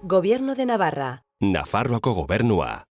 Gobierno de Navarra. Nafarroako gobernua.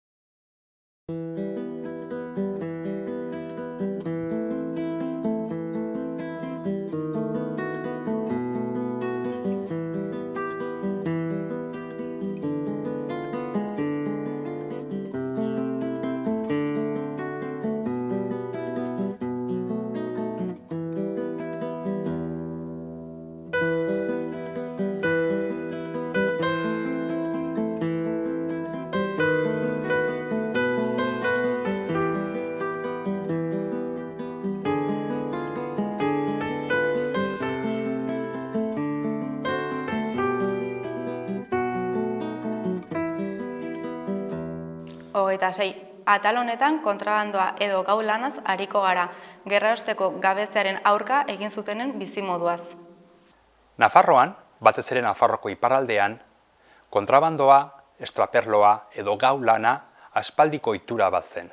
Hogeita sei. Atal honetan kontrabandoa edo gau lanaz ariko gara, gerraosteko gabeziaren aurka egin zutenen bizimoduaz. Nafarroan, batez ere Nafarroko iparraldean, kontrabandoa, estraperloa edo gau lana aspaldiko ohitura bat zen.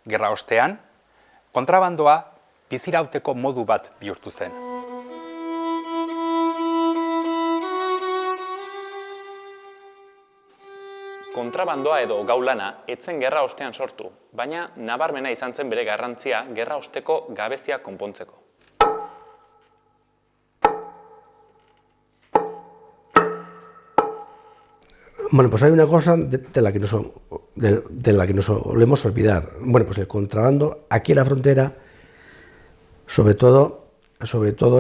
Gerraostean, kontrabandoa bizirauteko modu bat bihurtu zen. Kontrabandoa edo gau lana etzen gerra ostean sortu, baina nabarmena izan zen bere garrantzia gerra osteko gabezia konpontzeko. Bueno, pues hay una cosa de la que nos solemos olvidar. Bueno, pues el contrabando aquí en la frontera, sobre todo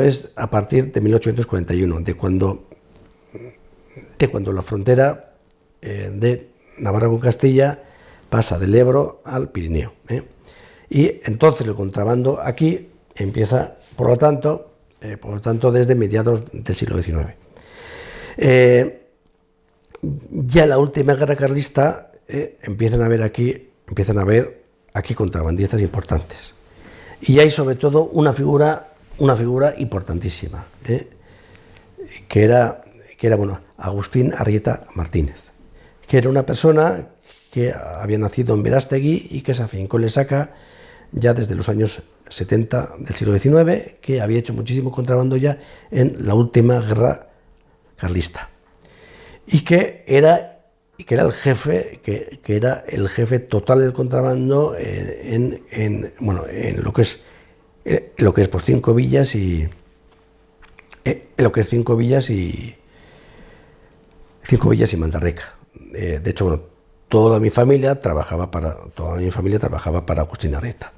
es a partir de 1841, de cuando la frontera de Navarra con Castilla pasa del Ebro al Pirineo. Y entonces el contrabando aquí empieza, por lo tanto, desde mediados del siglo XIX. Ya en la última guerra carlista empiezan a haber aquí contrabandistas importantes. Y hay sobre todo una figura importantísima, que era Agustín Arrieta Martínez, que era una persona que había nacido en Verástegui y que se afincó en Lesaca ya desde los años 70 del siglo XIX, que había hecho muchísimo contrabando ya en la última guerra carlista, y que era el jefe, que era el jefe total del contrabando en lo que es pues Cinco Villas y Mandarreca. De hecho, toda mi familia trabajaba para Agustín Arrieta.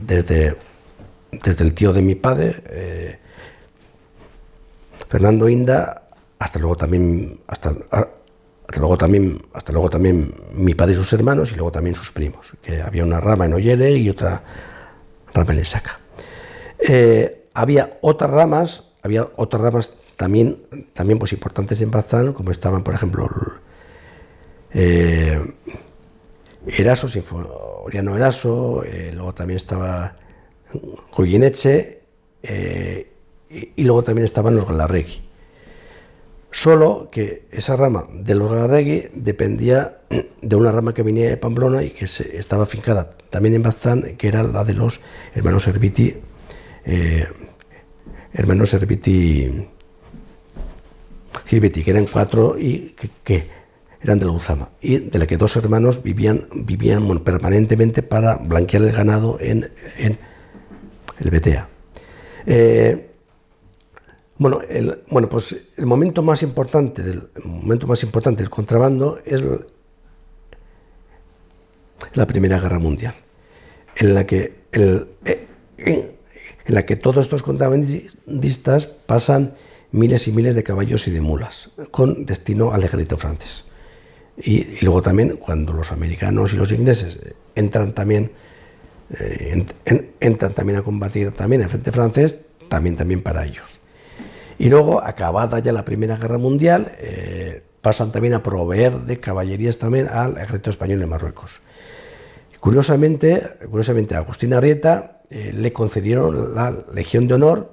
Desde el tío de mi padre, Fernando Inda, hasta luego también mi padre y sus hermanos, y luego también sus primos, que había una rama en Ollere y otra rama en Lesaca. Había otras ramas también pues importantes en Bazán, como estaban, por ejemplo, Eraso, Sinforiano Eraso, luego también estaba Goyeneche, y luego también estaban los Galarregui. Solo que esa rama de los Galarregui dependía de una rama que venía de Pamplona y que estaba afincada también en Bazán, que era la de los hermanos Serviti, que eran 4 y que eran de la Uzama, y de la que 2 hermanos vivían permanentemente para blanquear el ganado en el Betea. Pues el momento más importante del contrabando es la Primera Guerra Mundial, en la que todos estos contrabandistas pasan miles y miles de caballos y de mulas con destino al ejército francés. Y luego también, cuando los americanos y los ingleses entran también a combatir también en el frente francés, también para ellos. Y luego, acabada ya la Primera Guerra Mundial, pasan también a proveer de caballerías también al ejército español en Marruecos. Curiosamente a Agustín Arrieta le concedieron la Legión de Honor.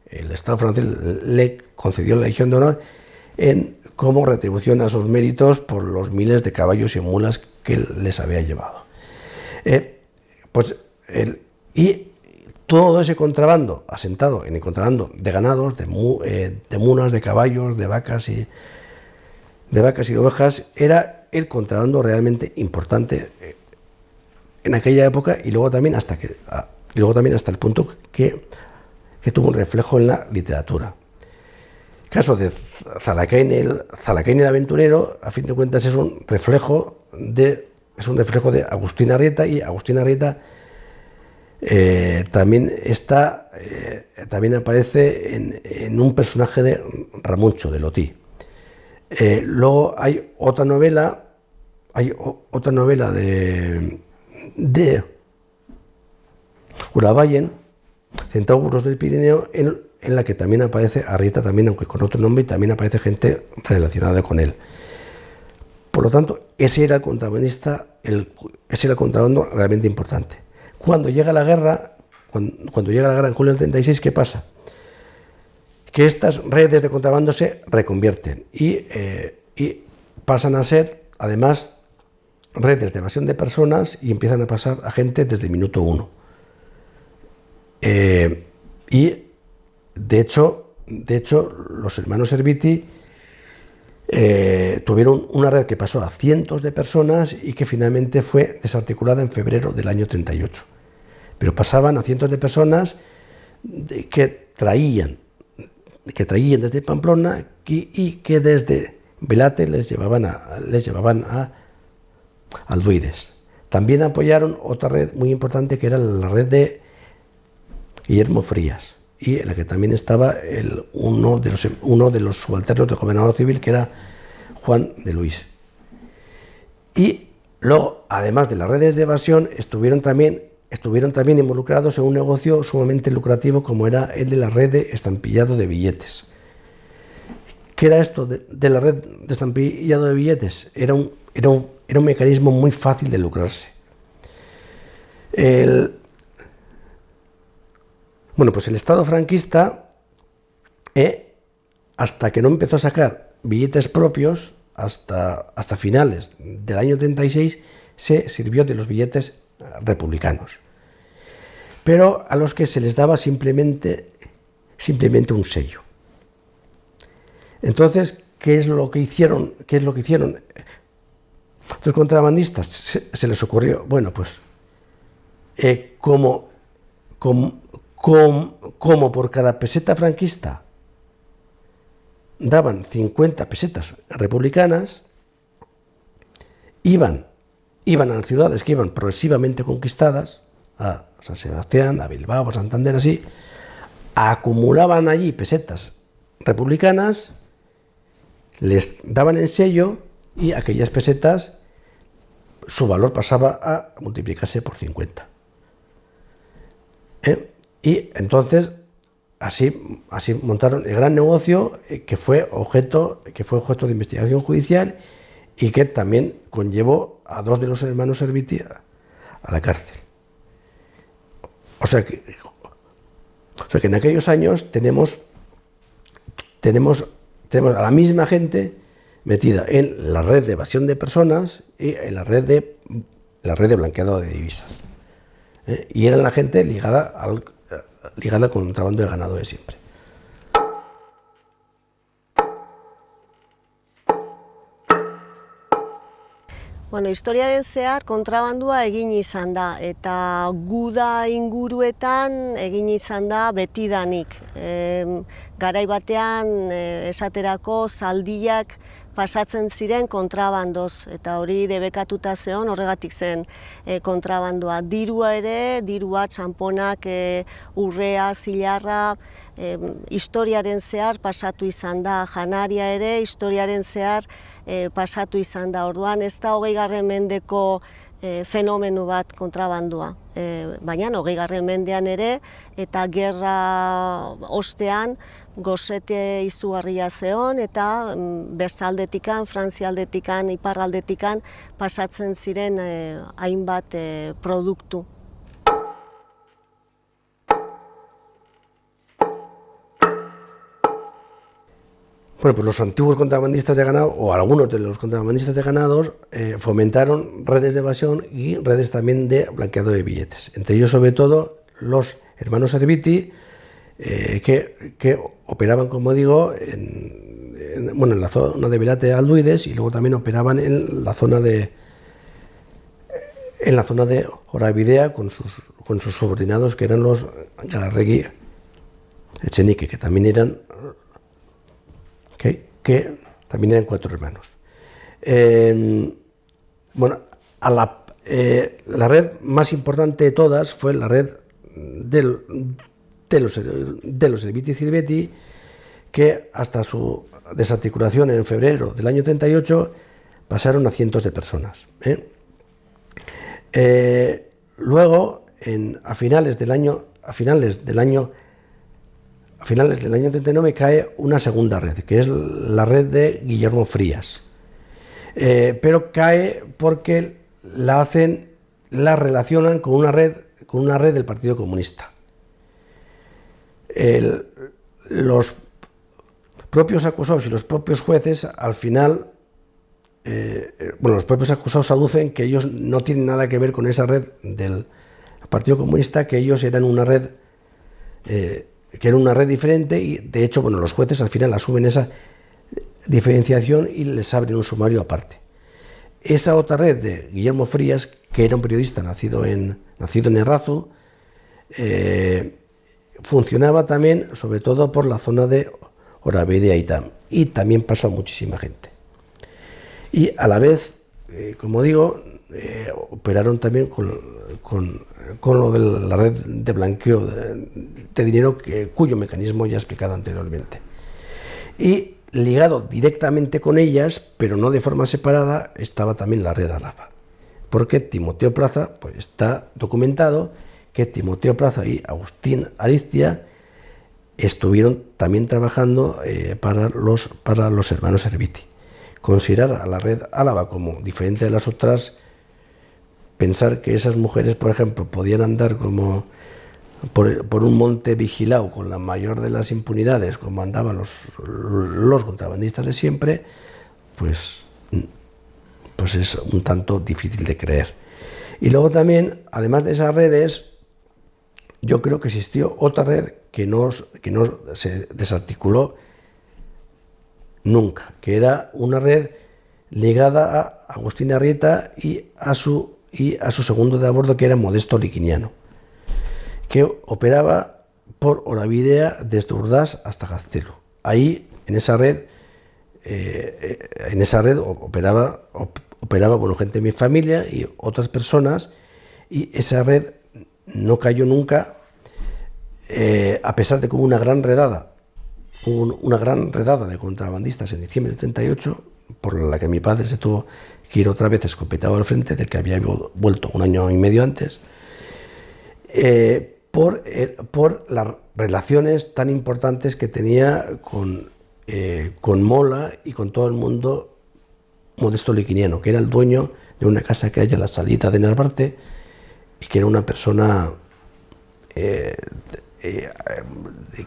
El Estado francés le concedió la Legión de Honor como retribución a sus méritos por los miles de caballos y mulas que les había llevado. Y todo ese contrabando, asentado en el contrabando de ganados, de mulas, de caballos, de vacas y de ovejas, era el contrabando realmente importante en aquella época, y luego también hasta el punto que tuvo un reflejo en la literatura. El caso de Zalacain el aventurero, a fin de cuentas, es un reflejo de Agustín Arrieta, y Agustín Arrieta también aparece en un personaje de Ramuncho, de Lotí. Luego hay otra novela de Urabayen, Centauros del Pirineo, en la que también aparece Arrieta, también, aunque con otro nombre, y también aparece gente relacionada con él. Por lo tanto, ese era el contrabando realmente importante. Cuando llega la guerra en julio del 36, ¿qué pasa? Que estas redes de contrabando se reconvierten y pasan a ser, además, redes de evasión de personas, y empiezan a pasar a gente desde el minuto 1. Y de hecho, los hermanos Serviti tuvieron una red que pasó a cientos de personas y que finalmente fue desarticulada en febrero del año 38. Pero pasaban a cientos de personas que traían desde Pamplona y que desde Velate les llevaban a Alduides. También apoyaron otra red muy importante, que era la red de Guillermo Frías, y en la que también estaba uno de los subalternos del gobernador civil, que era Juan de Luis. Y luego, además de las redes de evasión, estuvieron también involucrados en un negocio sumamente lucrativo, como era el de la red de estampillado de billetes. ¿Qué era esto de la red de estampillado de billetes? Era un mecanismo muy fácil de lucrarse. Pues el Estado franquista, hasta que no empezó a sacar billetes propios, hasta finales del año 36, se sirvió de los billetes republicanos, pero a los que se les daba simplemente un sello. Entonces, ¿qué es lo que hicieron? Los contrabandistas se les ocurrió, como por cada peseta franquista daban 50 pesetas republicanas, iban a las ciudades que iban progresivamente conquistadas, a San Sebastián, a Bilbao, a Santander, así, acumulaban allí pesetas republicanas, les daban el sello, y aquellas pesetas, su valor pasaba a multiplicarse por 50. Y entonces, así montaron el gran negocio que fue objeto de investigación judicial, y que también conllevó a 2 de los hermanos Serviti a la cárcel. O sea que en aquellos años tenemos a la misma gente metida en la red de evasión de personas y en la red de blanqueado de divisas. Y era la gente ligada al contrabando de ganado de siempre. Historiaren zehar kontrabandua egin izan da, eta guda inguruetan egin izan da betidanik. Garai batean, esaterako, zaldiak pasatzen ziren kontrabandoz, eta hori debekatuta zeon, horregatik zen kontrabandoa. Dirua, txamponak, urrea, zilarra, historiaren zehar pasatu izan da, janaria ere historiaren zehar pasatu izan da. Orduan, ez da 20. mendeko fenomeno bat kontrabandoa. Baina 20. mendean ere, eta gerra ostean, gozete izugarria zeon, eta besaldetikan, frantzialdetikan, iparraldetikan pasatzen ziren hainbat produktu. Pues los antiguos contrabandistas de ganado, o algunos de los contrabandistas de ganado, fomentaron redes de evasión y redes también de blanqueado de billetes. Entre ellos, sobre todo, los hermanos Serviti, que operaban, como digo, en la zona de Velate-Alduides, y luego también operaban en la zona de Oravidea con sus subordinados, que eran los Galarregui Echenique, que también eran 4 hermanos. La red más importante de todas fue la red de los Serviti Silvetti, que hasta su desarticulación en febrero del año 38 pasaron a cientos de personas. Luego, a finales del año 39 cae una segunda red, que es la red de Guillermo Frías, pero cae porque la relacionan con una red del Partido Comunista. Los propios acusados y los propios jueces, al final, los propios acusados aducen que ellos no tienen nada que ver con esa red del Partido Comunista, que ellos eran una red diferente, y de hecho, los jueces al final asumen esa diferenciación y les abren un sumario aparte. Esa otra red de Guillermo Frías, que era un periodista nacido en Errazu, funcionaba también, sobre todo, por la zona de Oravidea y también pasó a muchísima gente. Y a la vez, como digo, operaron también con lo de la red de blanqueo de dinero, cuyo mecanismo ya he explicado anteriormente. Y ligado directamente con ellas, pero no de forma separada, estaba también la red Álava. Porque Timoteo Plaza, pues está documentado que Timoteo Plaza y Agustín Ariztia estuvieron también trabajando para los hermanos Serviti. Considerar a la red Álava como diferente de las otras, pensar que esas mujeres, por ejemplo, podían andar como por un monte vigilado con la mayor de las impunidades, como andaban los contrabandistas de siempre, pues es un tanto difícil de creer. Y luego también, además de esas redes, yo creo que existió otra red que no se desarticuló nunca, que era una red ligada a Agustín Arrieta y a su segundo de a bordo, que era Modesto Liquiniano, que operaba por Oravidea desde Urdaz hasta Gaztelu. Ahí, en esa red operaba gente de mi familia y otras personas, y esa red no cayó nunca, a pesar de que hubo una gran redada de contrabandistas en diciembre del 38, por la que mi padre se tuvo que ir otra vez escopetado al frente, del que había vuelto un año y medio antes, por las relaciones tan importantes que tenía con Mola y con todo el mundo Modesto Liquiniano, que era el dueño de una casa que hay a la salida de Narvarte, y que era una persona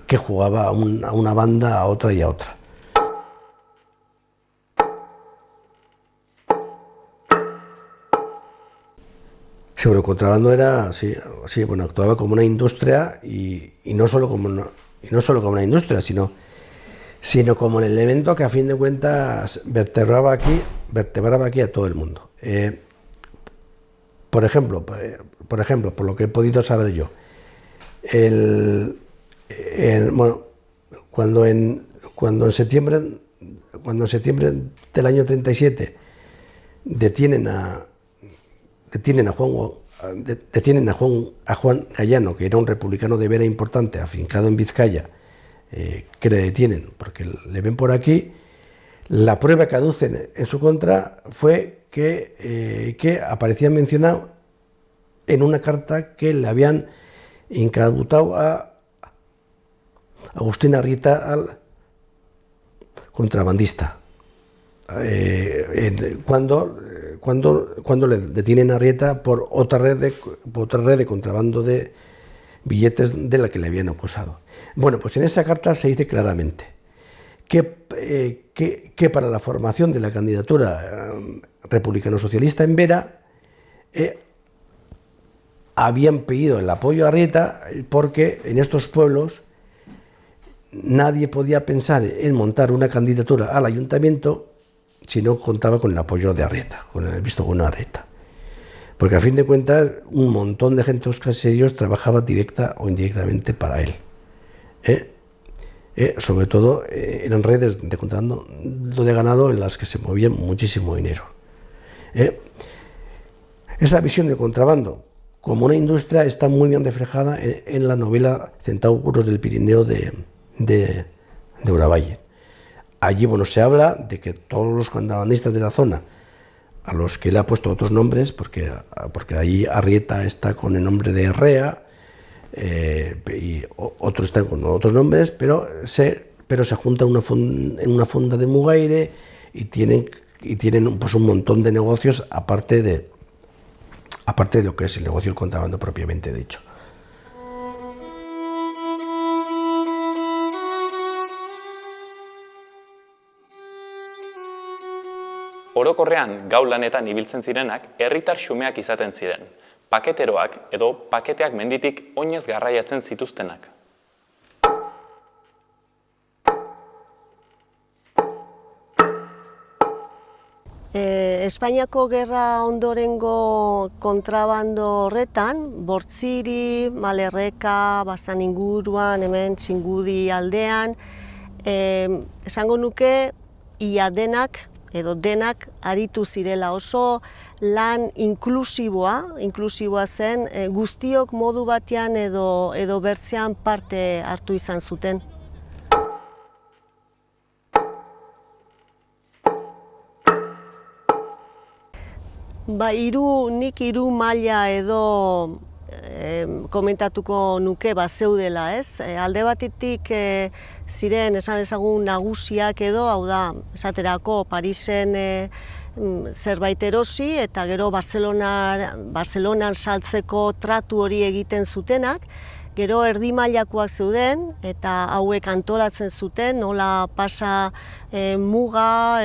que jugaba a una banda, a otra y a otra. Sí, bueno, el contrabando era, actuaba como una industria, y no solo como una industria, sino como el elemento que a fin de cuentas vertebraba aquí a todo el mundo. Por ejemplo, por lo que he podido saber yo, cuando en septiembre del año 37 detienen a Juan Gallano, que era un republicano de Vera importante, afincado en Vizcaya, que le detienen porque le ven por aquí, la prueba que aducen en su contra fue que aparecía mencionado en una carta que le habían incadutado a Agustín Arrieta, al contrabandista. Cuando le detienen a Arrieta por otra red de contrabando de billetes de la que le habían acusado. Bueno, pues en esa carta se dice claramente que para la formación de la candidatura republicano-socialista en Vera, habían pedido el apoyo a Arrieta porque en estos pueblos nadie podía pensar en montar una candidatura al ayuntamiento si no contaba con el apoyo de Arrieta, con el visto bueno de Arrieta. Porque a fin de cuentas un montón de gente de los caseríos trabajaba directa o indirectamente para él. Sobre todo eran redes de contrabando de ganado en las que se movía muchísimo dinero. Esa visión de contrabando como una industria está muy bien reflejada en la novela Centauros del Pirineo de Uravalle. Allí se habla de que todos los contrabandistas de la zona, a los que le ha puesto otros nombres, porque ahí Arrieta está con el nombre de Herrea, y otros están con otros nombres, pero se juntan en una fonda de Mugaire y tienen un montón de negocios aparte de lo que es el negocio del contrabando propiamente dicho. Orokorrean gau lanetan ibiltzen zirenak herritar xumeak izaten ziren, paketeroak edo paketeak menditik oinez garraiatzen zituztenak. Espainiako gerra ondorengo kontrabando horretan, Bortziri, Malerreka, Bazan inguruan, hemen Txingudi aldean, esango nuke ia denak aritu zirela, oso lan inklusiboa zen, guztiok modu batean edo bertzean parte hartu izan zuten. Nik hiru maila edo komentatuko nuke zeudela, ez? Alde batetik ziren esan dezagun nagusiak edo, hau da, esaterako Parisen zerbait erosi eta gero Bartzelonan saltzeko tratu hori egiten zutenak, gero erdi mailakoak zeuden eta hauek antolatzen zuten, nola pasa muga,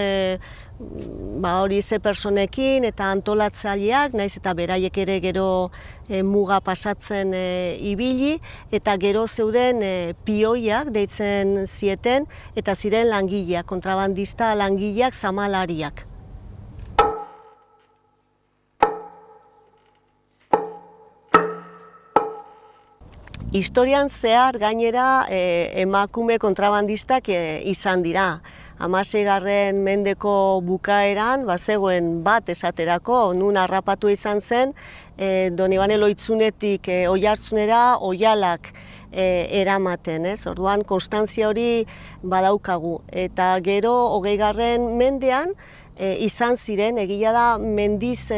hori ze personekin eta antolatzaileak, naiz eta beraiek ere gero muga pasatzen ibili, eta gero zeuden pioiak deitzen zieten, eta ziren langileak, kontrabandista langileak, zamalariak. Historian zehar gainera emakume kontrabandistak izan dira. 16. mendeko bukaeran, bazegoen bat esaterako, nun harrapatu izan zen, Donibane Loitzunetik Oiartzunera oihalak eramaten, ez? Orduan, konstantzia hori badaukagu. Eta gero, 20. mendean, izan ziren, egia da, mendiz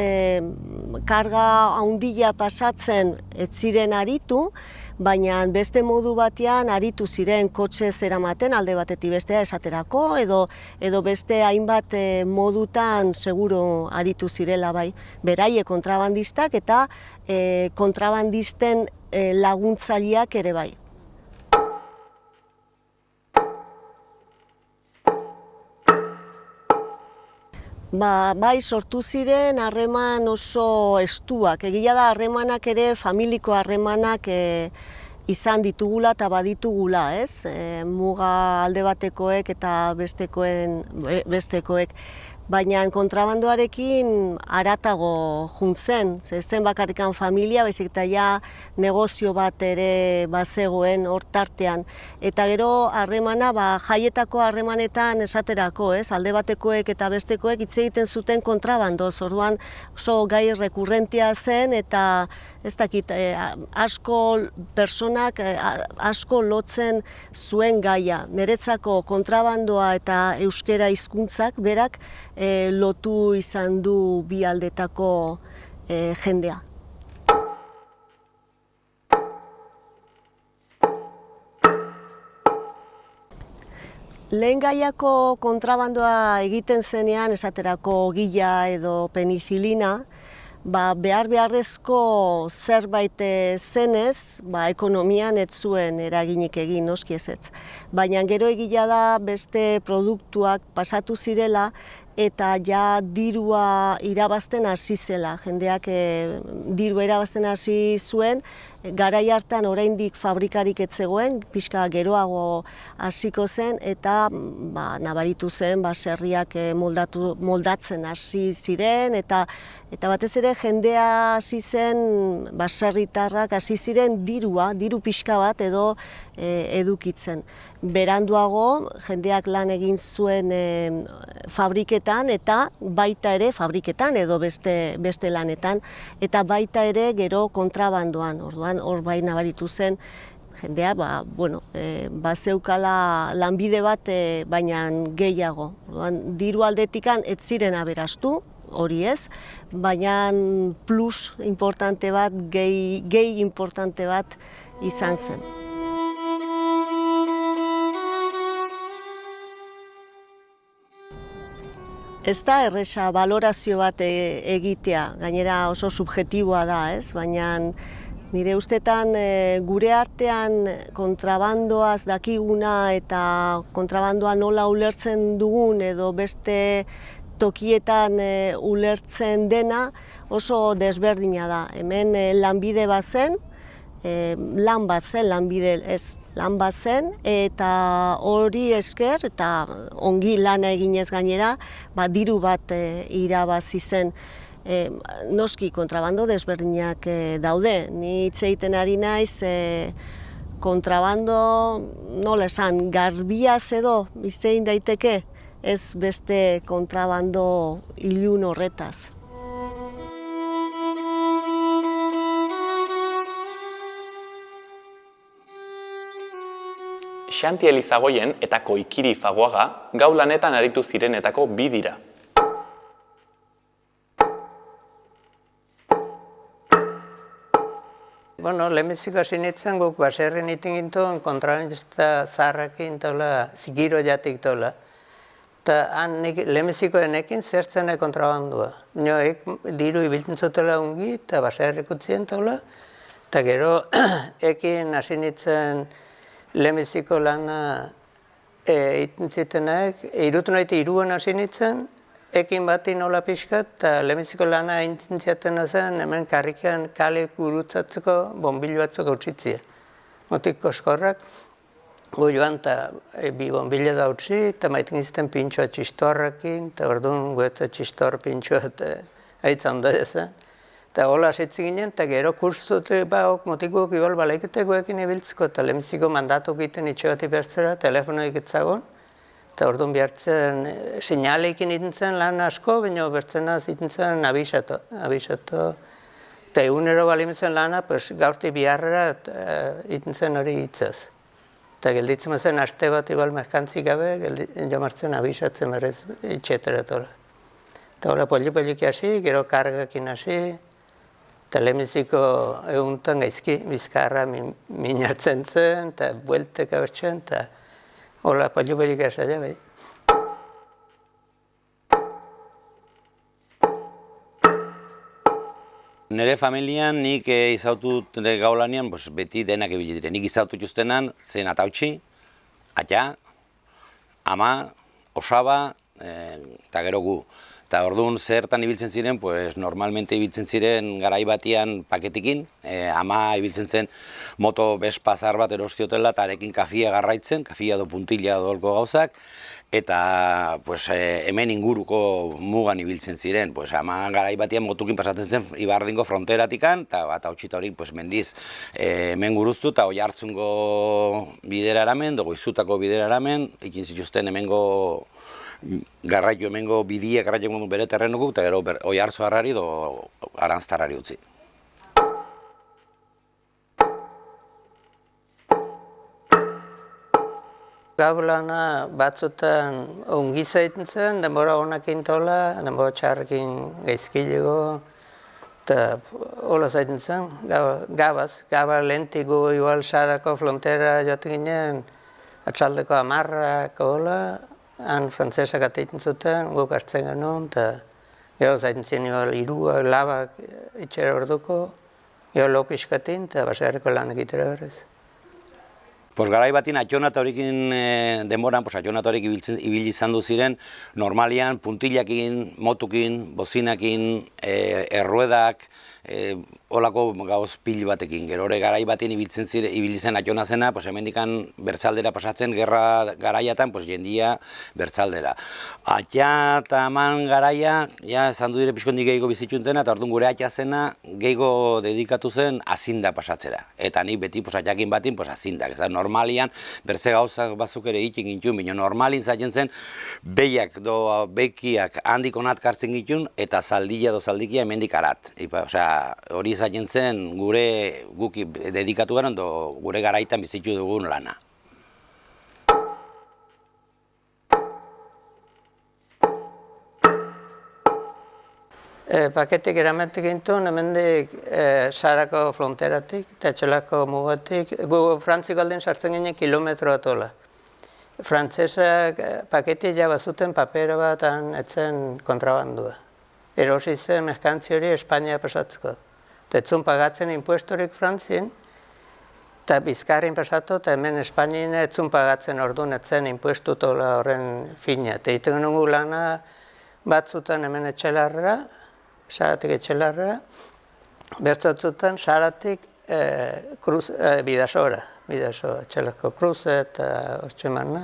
karga handia pasatzen ez ziren aritu, baina beste modu batean aritu ziren kotxez eramaten alde batetik bestea esaterako, edo beste hainbat modutan seguro aritu zirela bai. Beraie kontrabandistak eta kontrabandisten laguntzaileak ere bai. Bai, sortu ziren harreman oso estuak. Egia da harremanak ere, familiko harremanak izan ditugula eta baditugula, ez? Muga alde batekoek eta bestekoek. Baina kontrabandoarekin haratago juntzen, zen bakarrikan familia, baizik eta ja negozio bat ere bazegoen hor tartean. Eta gero harremana, jaietako harremanetan esaterako, ez? Alde batekoek eta bestekoek hitz egiten zuten kontrabandoz, orduan oso gai rekurrentia zen eta ez dakit, asko personak asko lotzen zuen gaia. Niretzako kontrabandoa eta euskera hizkuntzak berak lotu izan du bi aldetako jendea. Lehen gaiako kontrabandoa egiten zenean, esaterako gila edo penizilina, beharrezko zerbait zenez, ekonomian ez zuen eraginik egin, noski ezetz. Baina gero egia da beste produktuak pasatu zirela eta ja dirua irabazten hasi zela. Jendeak dirua irabazten hasi zuen, garai hartan oraindik fabrikarik ez zegoen, pixka geroago hasiko zen, eta nabaritu zen baserriak moldatzen hasi ziren, eta batez ere jendea hasi zen, baserritarrak hasi ziren diru pixka bat edo edukitzen. Beranduago jendeak lan egin zuen fabriketan eta baita ere fabriketan edo beste lanetan, eta baita ere gero kontrabandoan. Orduan hor bai nabaritu zen jendea bazeukala lanbide bat baina gehiago. Orduan diru aldetikan ez ziren aberastu, hori ez, baina plus importante bat, gehi importante bat izan zen. Ez da erresa balorazio bat egitea, gainera oso subjektiboa da, ez? Baina nire ustetan gure artean kontrabandoaz dakiguna eta kontrabandoa nola ulertzen dugun edo beste tokietan ulertzen dena oso desberdina da. Hemen lanbide bat zen, lan bat zen, eta hori esker, eta ongi lana eginez gainera, diru bat irabazi zen. Noski kontrabando desberdinak daude, ni hitz egiten ari naiz, kontrabando, nola esan, garbiaz edo hitz egin daiteke, ez beste kontrabando ilun horretaz. Xanti Elizagoien eta Koikiri Fagoaga gau lanetan aritu zirenetako bi dira. Lehenbiziko hasi nintzen guk baserren iten gintuen kontrabandista zaharrakin tola, zikiro jatik tola. Eta lehenbiziko enekin zertzen kontrabandua. Nioek diru ibiltzen zutela ungi eta baserrik utzien tola. Eta gero ekin hasi nintzen lehenbiziko lana egiten zitenak, irutu nahi iruan hasi nintzen, ekin bati nola pixkat, eta lehenbiziko lana egiten ziaten zen, hemen karrikan kale gurutzatzeko bonbilu batzuk hautsitzia. Motik koskorrak, gu joan eta bi bonbile da hautsi, eta maiten gizten pintxoa txistorrakin, eta orduan guetza txistor pintxoa haitzan da ezen. Eta hola asitzi ginen, eta gero kursutik motikuak ibal balaiketekoekin ibiltzeko, eta lehenbiziko mandatuk egiten itxegati bertzera, telefonoik etzagon, eta orduan behartzen sinaleekin egiten zen lan asko, baina bertzenaz egiten zen abisato. Eta egunero balimezen lana, gaurti biharrera egiten zen hori hitzaz. Eta gelditzen zen aste bat ibal merkantzik gabe, jomartzen abisatzen berrez itxeteratola. Eta hola poliki hasi, gero kargakin hasi, eta lehenbiziko eguntan gaizki bizkarra min hartzen zen, eta bueltek abertzen, eta hola poliki hasi da, bai. Nire familian nik izautut gaulanean beti denak ibili dire. Nik izautut justenan zen atautxi, atxa, ama, osaba, eta gero gu. Eta orduan zertan ibiltzen ziren, normalmente ibiltzen ziren garai batian paketikin, ama ibiltzen zen moto bespazar bat erostiotela eta arekin kafia garraitzen, kafia do puntila dolko gauzak, eta hemen inguruko mugan ibiltzen ziren. Ama garai batian motukin pasatzen zen Ibardingo fronteratikan, eta hautsita hori mendiz hemen guruztu, eta Oiartzungo bidera eramen, Goizutako bidera eramen, ikin zituzten hemengo garraio hemengo bidiak garraio bere terrenuko, eta gero Oiartzu harrari do Aranztarrari utzi. Gau lana batzutan ongi zaiten zen, denbora honak intola, denbora txarrekin gaizkilego, eta hola zaiten zen, gaba lentiko igual Sarako frontera joaten ginen, atxaldeko 10 hola, han frantzesak ateiten zuten, guk hartzen genuen, eta gero zaiten zen igual 2 labak itxera orduko, gero lopiskatin, eta baserriko lan egitera berez. Pues garai batin atxonat horikin denboran, atxonat horik ibili izan du ziren, normalian puntilakin, motukin, bozinakin, erruedak, olako gauz pil batekin. Gero hori garai batin ibili zen atxona zena, hemendikan bertzaldera pasatzen, gerra garaiatan, jendia bertzaldera. Atxa eta eman garaia, esan du dire pixkondik gehiago bizitxuntena, eta orduan gure atxa zena gehiago dedikatu zen azinda pasatzera. Eta nik beti atxakin batin azindak. Normalian, berze gauzak bazuk ere ikin gintun, baina normalin zaten zen, behiak do bekiak handik onat kartzen gintun, eta zaldila do zaldikia hemendik arat. Hori zaten zen guk dedikatu garen, gure garaitan bizitu dugun lana. Paketik eramentik gintuen, hemendik Sarako fronteratik eta Txelako mugatik, gu Frantziko aldin sartzen ginen kilometro bat ola. Frantzesak paketik jabazuten papera bat etzen kontrabandua. Erosi zen merkantzi hori Espainia pasatzeko. Tetzun pagatzen impuestorik Frantzien, eta Bizkarrin pasatu, eta hemen Espainien etzun pagatzen orduan etzen impuestu tola horren fina. Eta egiten nugu lana batzutan hemen etxelarra, Saratik etxelarra, bertzatzutan Saratik Bidasora, etxelako Kruze eta Hortxemana.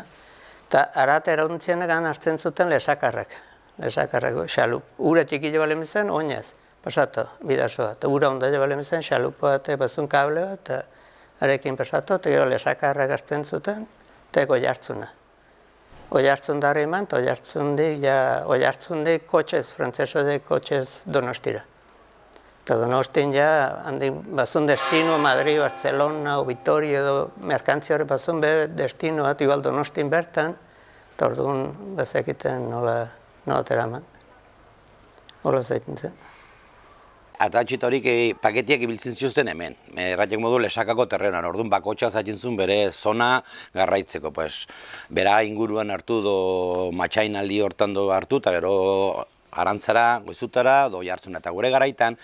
Eta arat erauntzenegan hartzen zuten lesakarrak, xalup. Ura txikile bale mizen, oinez, pasatu, Bidasoa. Eta ura ondaile bale mizen, xalupo bat, bazun kable bat, eta arekin pasatu, eta gero lesakarrak hartzen zuten, eta Oiartzuna. Oiartzun darri eman, eta Oiartzundik kotxez, frantzesodik kotxez Donostira. Eta Donostin handik bazun destino, Madrid, Barcelona, Vitoria edo merkantzi hori bazun destino bat, igual Donostin bertan, eta orduan bazekiten nola teraman. Hola zaiten zen. Atatxit horik paketiak ibiltzen zituzten hemen. Erratek modu lesakako terrenan, orduan bakotxa zaten zuen bere zona garraitzeko. Bera inguruan hartu do matxainaldi hortan do hartu, eta gero Arantzara, Goizutara, Oiartzuna. Eta gure garaitan,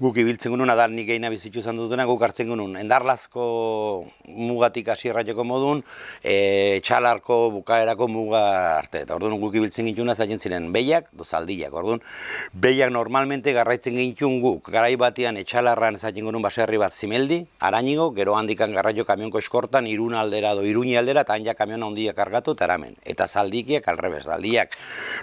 guk ibiltzen genuen, adar nik gehiena bizitzu izan dutena, guk hartzen genuen Endarlazko mugatik hasi errateko modun, Txalarko bukaerako muga arte. Eta orduan guk ibiltzen gintuna zaten ziren behiak, zaldiak. Orduan, behiak normalmente garraitzen gintun guk, garai batean Etxalarran zaten genuen baserri bat Zimeldi, Arañigo, gero handikan garraio kamionko eskortan, Irun aldera do Iruñi aldera, eta handia kamiona handiak kargatu, eta eramen. Eta zaldikiak alrebez, zaldiak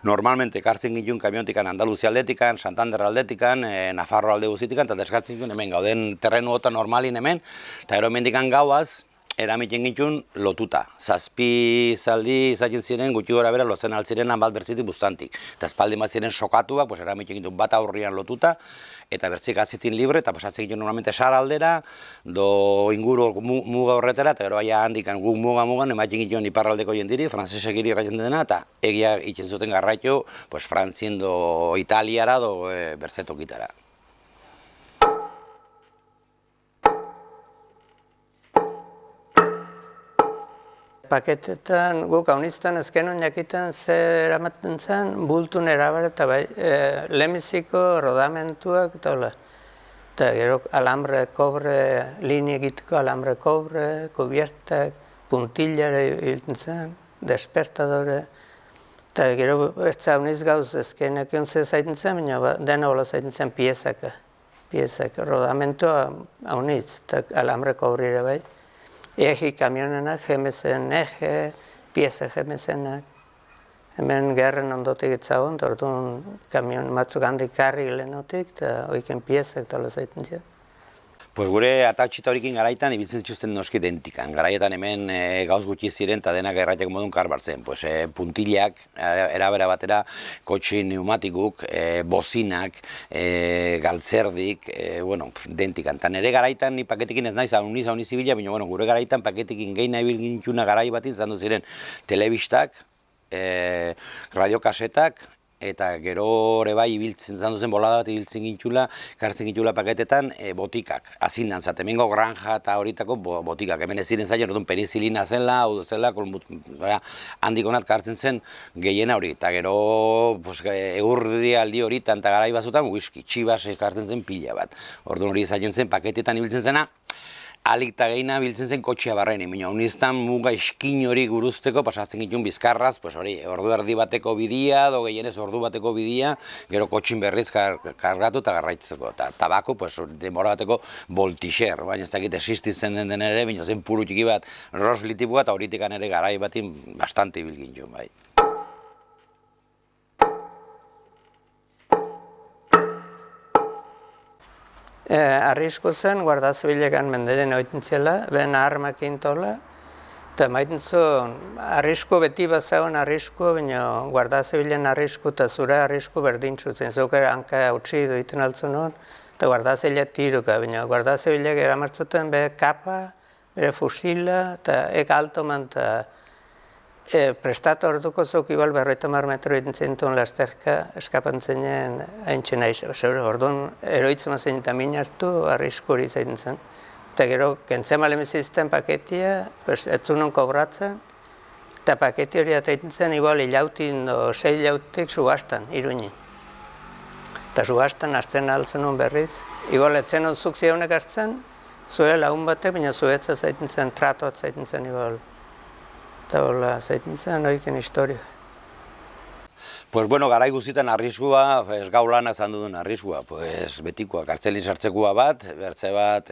normalmente kartzen gintun kamion Andaluzia aldetikan, Santander aldetikan, Nafarro alde guzitikan, eta deskartzen zituen hemen gauden terrenuotan normalin hemen, eta gero hemendikan gauaz, eramitzen gintuen lotuta. Zazpi zaldi izaten ziren, gutxi gora bera lotzen altziren bat bertzitik buztantik. Eta espaldi bat ziren sokatuak, eramitzen gintuen bat aurrian lotuta, eta bertzik azitin libre, eta pasatzen gintuen normalmente Sara aldera, do inguru muga horretara, eta gero baina handikan guk mugan, emaiten gintuen iparraldeko jendiri, frantzesek iri erraiten dena, eta egia itzen zuten garraitio, Frantzien do Italiara, do berzetokitara. Paketetan guk hauniztan ezkenon jakitan zer eramaten zen bultun erabar eta lemiziko rodamentuak eta hola. Eta gero alambre kobre, linea egiteko alambre kobre, kubiertak, puntillare hilten zen, despertadore. Eta gero ez hauniz gauz ezkenak ze zaiten zen, baina dena hola zaiten zen piezaka. Rodamentua hauniz, eta alambre kobre ere bai. Egi kamionenak, GMZ-en eje, pieza GMZ-enak. Hemen gerren ondotik itzagon, orduan kamion batzuk handik karri lehenotik, eta oiken piezak tala zaiten ziren. Gure atatxita horikin garaitan ibiltzen zituzten noski identikan. Garaietan hemen gauz gutxi ziren eta denak erraitek modun karbartzen. Puntillak, erabera batera, kotxi pneumatikuk, bozinak, galtzerdik, identikan. Eta nire garaitan ni paketikin ez naiz hauniz ibila, baina gure garaitan paketikin gehi nahi bilgintxuna garai batin zandu ziren telebistak, radiokasetak, eta gero ere bai ibiltzen zen bolada bat ibiltzen gintxula, kartzen gintxula paketetan botikak, azindan zaten, hemengo granja eta horitako botikak, hemen ez ziren zaila, orduan penizilina zela, hau zela, handik honat kartzen zen gehiena hori, eta gero egurri aldi horitan eta garai bazutan whisky, txibas kartzen zen pila bat, orduan hori zaten zen paketetan ibiltzen zena, alik eta gehiena biltzen zen kotxea barreni, baina uniztan muga eskin hori guruzteko pasatzen gitun bizkarraz, pues hori, ordu erdi bateko bidia, edo gehienez ordu bateko bidia, gero kotxin berriz kargatu eta garraitzeko. Eta tabako, pues, denbora bateko voltixer, baina ez dakit existitzen den ere, baina zen puru txiki bat roslitipua eta horitikan ere garai batin bastante bilgin joan, bai. Arrisku zen, Guardia Zibilekan mendeden oiten zela, ben armak intola, eta maiten zuen, arrisku beti bat zagoen arrisku, baina Guardia Zibilen arrisku eta zure arrisku berdintzu zen, zuke hanka utzi duiten altzun hon, eta Guardia Zibile tiruka, baina Guardia Zibilek eramartzuten bere kapa, bere fusila, eta alto man, eta prestatu orduko zuk igual 50 metro egiten zintuen lasterka eskapan zenen haintxe nahi. Orduan eroitzen mazen eta min hartu arrisku hori zaiten zen. Eta gero, kentzen malemizizten paketia, ez zunon kobratzen, eta paketi hori ataiten zen igual hilautin o 6 hilautik subastan, Iruñi. Eta subastan hartzen altzen hon berriz. Igual etzen hon zuk zionek hartzen, zuela lagun batek, baina zuetza zaiten zen, tratoat zaiten zen igual. Eta hola, zaiten zen oiken historia. Pues bueno, garai guztietan arriskua, gaulana izan duen arriskua, pues betikoa, kartzelin sartzekoa bat, bertze bat,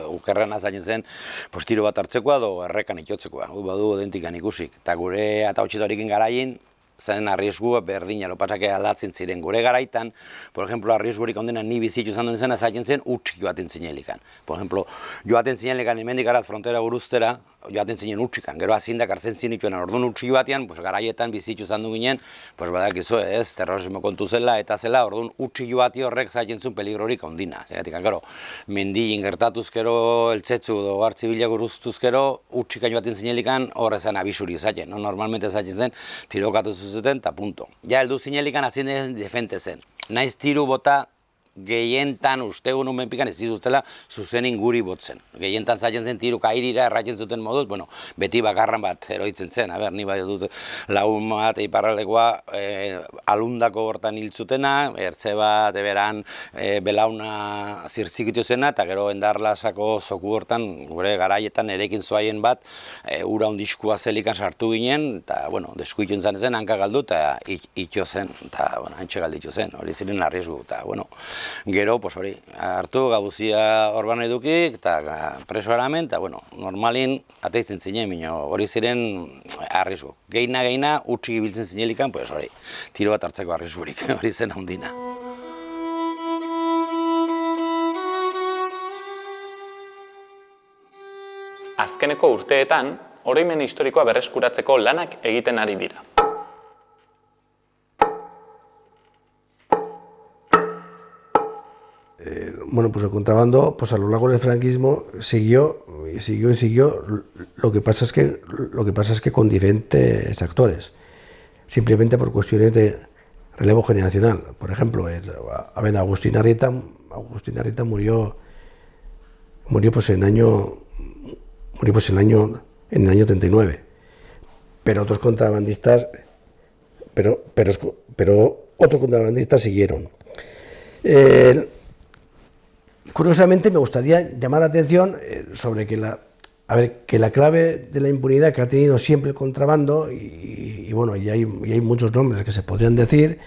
ukerrena zain zen, pues tiro bat hartzekoa edo errekan itotzekoa, badu dentikan ikusik. Eta gure atautxitorikin garaien, zen arriskua berdina, lopatxake aldatzen ziren gure garaitan, por ejemplo, arriskurik ondena ni bizitu izan duen zena zaiten zen utxik joaten zinelikan. Por ejemplo, joaten zinelikan hemendik araz frontera guruztera, joaten zinen utxikan, gero azindak hartzen zinituen orduan utxik batean, pues garaietan bizitu izan du ginen, pues badakizu ez, terrorismo kontu zela eta zela, orduan utxik joati horrek zaiten zuen peligrorik ondina. Zegatik, gero, mendilin gertatuzkero, eltzetzu edo hartzibila guruztuzkero, utxikan joaten zinelikan horrezan abisuri zaten, no? Normalmente zaten zen, tirokatu zuten eta punto. Ja, heldu zinelikan atzinen defente zen. Naiz tiru bota gehientan ustegun unben pikan ez zizutela zuzen inguri botzen. Gehientan zaten zen tiru kairira erratzen zuten moduz, bueno, beti bakarran bat eroitzen zen. Ni bai dut lagun bat iparraldekoa alundako hortan hil zutena, ertze bat eberan belauna zirzikitu zena, eta gero endarlasako zoku hortan gure garaietan erekin zoaien bat ura hondiskua zelikan sartu ginen, eta bueno, deskuituen zen, hanka galdu eta itxo zen, eta bueno, hantxe galditu zen, hori ziren arrisku, eta bueno, gero, pues hori, hartu gabuzia orban edukik, eta preso aramen, eta bueno, normalin ateitzen zinen, hori ziren arrisku. Geina, utxik ibiltzen zinelikan, pues hori, tiro bat hartzeko arriskurik, hori zen handina. Azkeneko urteetan, oroimen historikoa berreskuratzeko lanak egiten ari dira. Bueno, pues el contrabando, pues a lo largo del franquismo siguió. Lo que pasa es que con diferentes actores, simplemente por cuestiones de relevo generacional. Por ejemplo, Agustín Arrieta murió pues en el año 39. Pero otros contrabandistas, pero otros contrabandistas siguieron. Curiosamente me gustaría llamar la atención sobre que la clave de la impunidad que ha tenido siempre el contrabando, y hay muchos nombres que se podrían decir,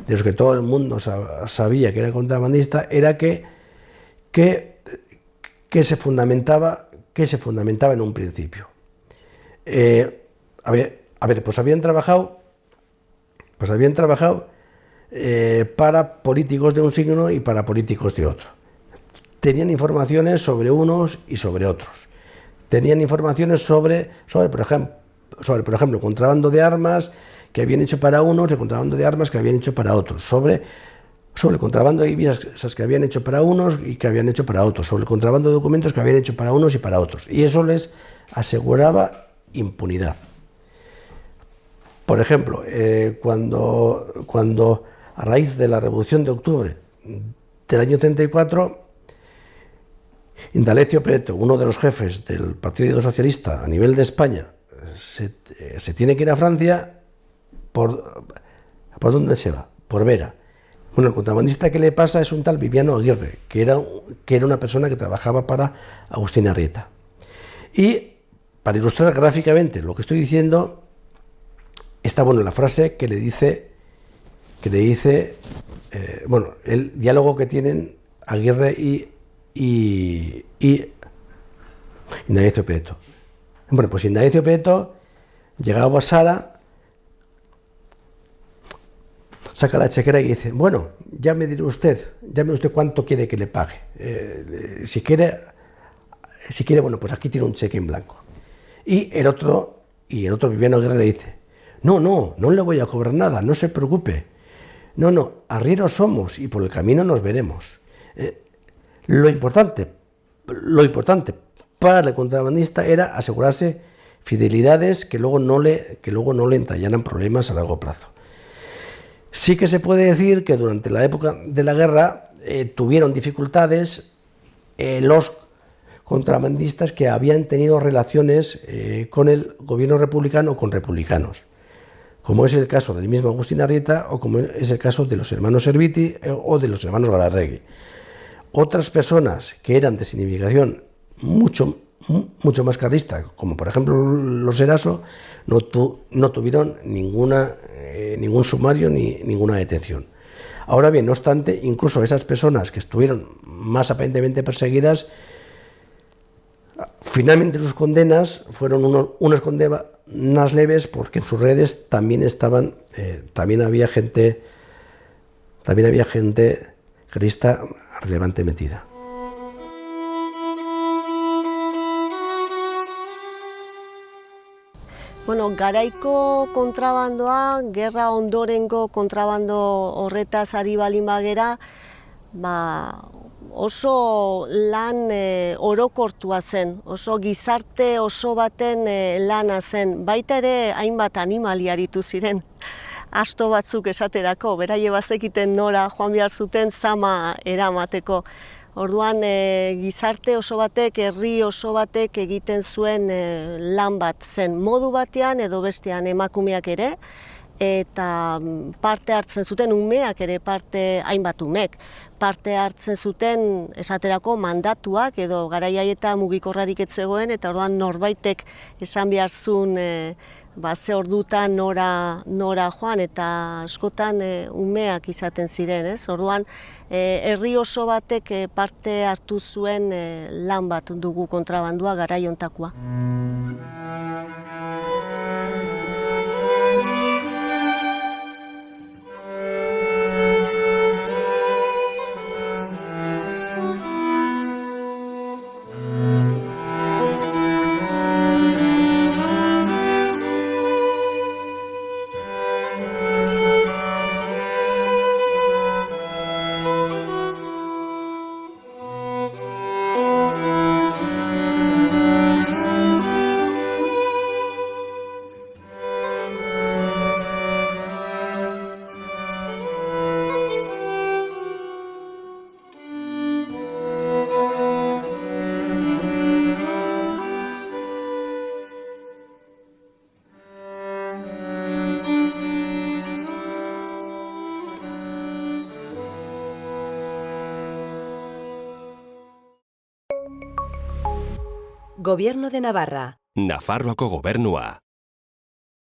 de los que todo el mundo sabía que era contrabandista, era que se fundamentaba en un principio. Pues habían trabajado para políticos de un signo y para políticos de otro. Tenían informaciones sobre unos y sobre otros. Tenían informaciones sobre por ejemplo, contrabando de armas que habían hecho para unos y contrabando de armas que habían hecho para otros. Sobre el contrabando de divisas que habían hecho para unos y que habían hecho para otros. Sobre el contrabando de documentos que habían hecho para unos y para otros. Y eso les aseguraba impunidad. Por ejemplo, cuando a raíz de la Revolución de Octubre del año 34, Indalecio Prieto, uno de los jefes del Partido Socialista a nivel de España, se tiene que ir a Francia. ¿Por dónde se va? Por Vera. Bueno, el contrabandista que le pasa es un tal Viviano Aguirre, que era una persona que trabajaba para Agustín Arrieta. Y para ilustrar gráficamente lo que estoy diciendo, está bueno la frase que le dice, bueno, el diálogo que tienen Aguirre y Indalecio Prieto. Bueno, pues Indalecio Prieto, llegado a Sara, saca la chequera y dice, bueno, ya me dirá usted cuánto quiere que le pague. Si quiere, bueno, pues aquí tiene un cheque en blanco. Y el otro Viviano Aguirre le dice, no le voy a cobrar nada, no se preocupe. No, arrieros somos y por el camino nos veremos. Lo importante para el contrabandista era asegurarse fidelidades que luego no le entallaran problemas a largo plazo. Sí que se puede decir que durante la época de la guerra tuvieron dificultades los contrabandistas que habían tenido relaciones con el gobierno republicano o con republicanos, como es el caso del mismo Agustín Arrieta o como es el caso de los hermanos Serviti o de los hermanos Galarregui. Otras personas que eran de significación mucho más carlista, como por ejemplo los Eraso, no tuvieron ningún sumario ni ninguna detención. Ahora bien, no obstante, incluso esas personas que estuvieron más aparentemente perseguidas, finalmente sus condenas fueron unas condenas leves, porque en sus redes también había gente carlista relevante metida. Bueno, garaiko kontrabandoa, gerra ondorengo kontrabando horretaz ari balin bagera, oso lan orokortua zen, oso gizarte oso baten lana zen, baita ere hainbat animali aritu ziren. Asto batzuk esaterako, beraie bazekiten nora joan behar zuten zama eramateko. Orduan gizarte oso batek, herri oso batek egiten zuen lan bat zen, modu batean edo bestean emakumeak ere, eta parte hartzen zuten umeak ere, hainbat umek, parte hartzen zuten esaterako mandatuak edo garai haietan mugikorrarik ez zegoen, eta orduan norbaitek esan behar zuen ze ordutan nora joan, eta askotan umeak izaten ziren, ez? Orduan herri oso batek parte hartu zuen lan bat dugu kontrabandua garai hontakoa. Gobierno de Navarra. Nafarroako gobernua.